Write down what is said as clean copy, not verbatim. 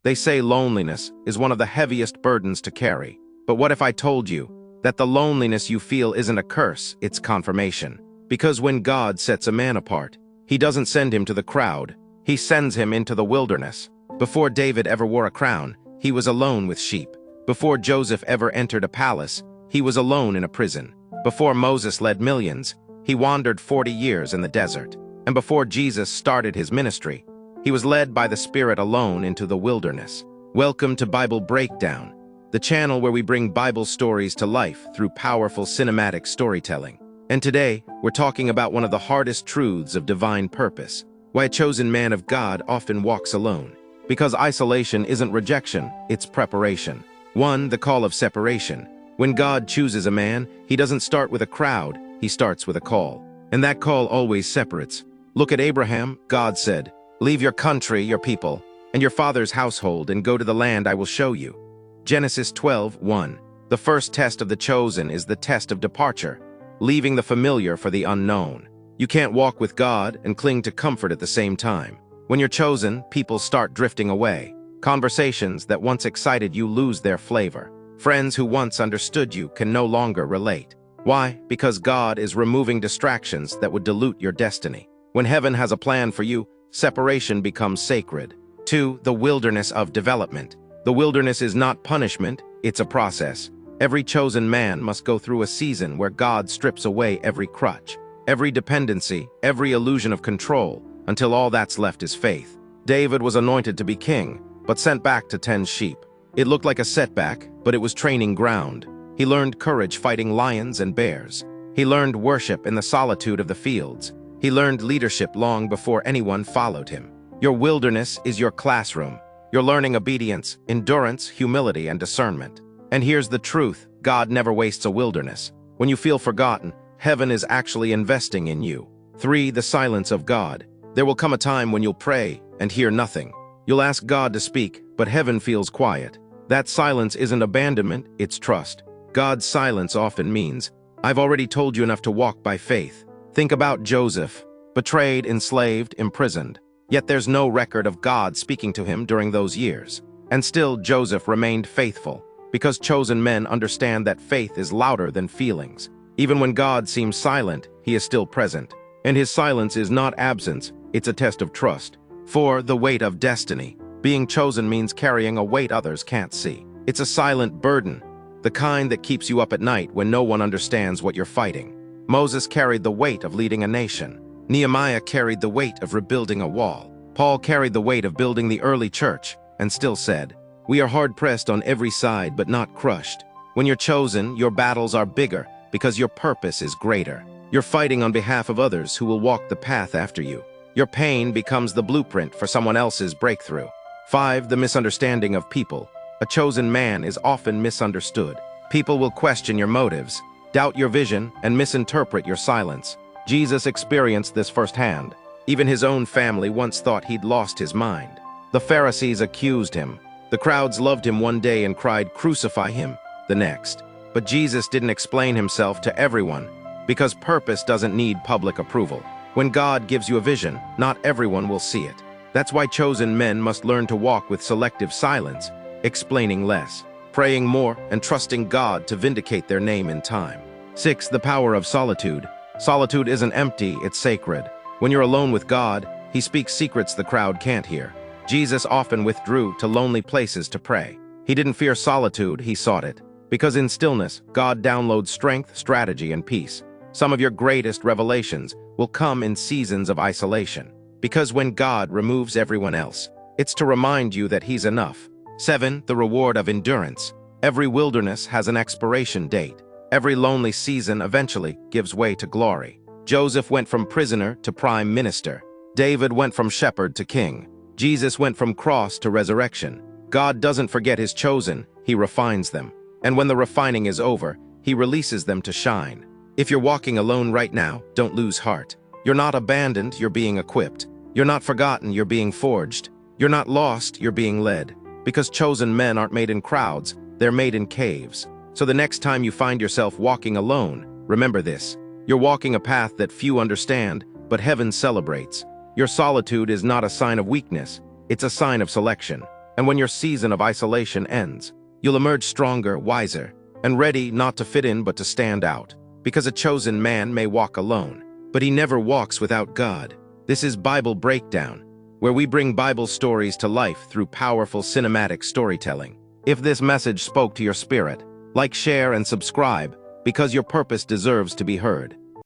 They say loneliness is one of the heaviest burdens to carry. But what if I told you that the loneliness you feel isn't a curse, it's confirmation? Because when God sets a man apart, he doesn't send him to the crowd, he sends him into the wilderness. Before David ever wore a crown, he was alone with sheep. Before Joseph ever entered a palace, he was alone in a prison. Before Moses led millions, he wandered 40 years in the desert. And before Jesus started his ministry, he was led by the Spirit alone into the wilderness. Welcome to Bible Breakdown, the channel where we bring Bible stories to life through powerful cinematic storytelling. And today, we're talking about one of the hardest truths of divine purpose, why a chosen man of God often walks alone. Because isolation isn't rejection, it's preparation. 1. The call of separation. When God chooses a man, he doesn't start with a crowd, he starts with a call. And that call always separates. Look at Abraham. God said, "Leave your country, your people, and your father's household, and go to the land I will show you." Genesis 12:1. The first test of the chosen is the test of departure, leaving the familiar for the unknown. You can't walk with God and cling to comfort at the same time. When you're chosen, people start drifting away. Conversations that once excited you lose their flavor. Friends who once understood you can no longer relate. Why? Because God is removing distractions that would dilute your destiny. When heaven has a plan for you, separation becomes sacred. 2. The wilderness of development. The wilderness is not punishment, it's a process. Every chosen man must go through a season where God strips away every crutch, every dependency, every illusion of control, until all that's left is faith. David was anointed to be king, but sent back to tend sheep. It looked like a setback, but it was training ground. He learned courage fighting lions and bears. He learned worship in the solitude of the fields. He learned leadership long before anyone followed him. Your wilderness is your classroom. You're learning obedience, endurance, humility, and discernment. And here's the truth, God never wastes a wilderness. When you feel forgotten, heaven is actually investing in you. 3. The silence of God. There will come a time when you'll pray and hear nothing. You'll ask God to speak, but heaven feels quiet. That silence isn't abandonment, it's trust. God's silence often means, "I've already told you enough to walk by faith." Think about Joseph, betrayed, enslaved, imprisoned. Yet there's no record of God speaking to him during those years. And still Joseph remained faithful, because chosen men understand that faith is louder than feelings. Even when God seems silent, he is still present. And his silence is not absence, it's a test of trust. 4. The weight of destiny. Being chosen means carrying a weight others can't see. It's a silent burden, the kind that keeps you up at night when no one understands what you're fighting. Moses carried the weight of leading a nation. Nehemiah carried the weight of rebuilding a wall. Paul carried the weight of building the early church, and still said, "We are hard-pressed on every side but not crushed." When you're chosen, your battles are bigger because your purpose is greater. You're fighting on behalf of others who will walk the path after you. Your pain becomes the blueprint for someone else's breakthrough. 5. The misunderstanding of people. A chosen man is often misunderstood. People will question your motives, doubt your vision, and misinterpret your silence. Jesus experienced this firsthand. Even his own family once thought he'd lost his mind. The Pharisees accused him. The crowds loved him one day and cried, "Crucify him," the next. But Jesus didn't explain himself to everyone, because purpose doesn't need public approval. When God gives you a vision, not everyone will see it. That's why chosen men must learn to walk with selective silence, explaining less, praying more, and trusting God to vindicate their name in time. 6. The power of solitude. Solitude isn't empty, it's sacred. When you're alone with God, he speaks secrets the crowd can't hear. Jesus often withdrew to lonely places to pray. He didn't fear solitude, he sought it. Because in stillness, God downloads strength, strategy, and peace. Some of your greatest revelations will come in seasons of isolation. Because when God removes everyone else, it's to remind you that he's enough. 7. The reward of endurance. Every wilderness has an expiration date. Every lonely season eventually gives way to glory. Joseph went from prisoner to prime minister. David went from shepherd to king. Jesus went from cross to resurrection. God doesn't forget his chosen, he refines them. And when the refining is over, he releases them to shine. If you're walking alone right now, don't lose heart. You're not abandoned, you're being equipped. You're not forgotten, you're being forged. You're not lost, you're being led. Because chosen men aren't made in crowds, they're made in caves. So the next time you find yourself walking alone, remember this. You're walking a path that few understand, but heaven celebrates. Your solitude is not a sign of weakness, it's a sign of selection. And when your season of isolation ends, you'll emerge stronger, wiser, and ready not to fit in but to stand out. Because a chosen man may walk alone, but he never walks without God. This is Bible Breakdown, where we bring Bible stories to life through powerful cinematic storytelling. If this message spoke to your spirit, like, share, and subscribe, because your purpose deserves to be heard.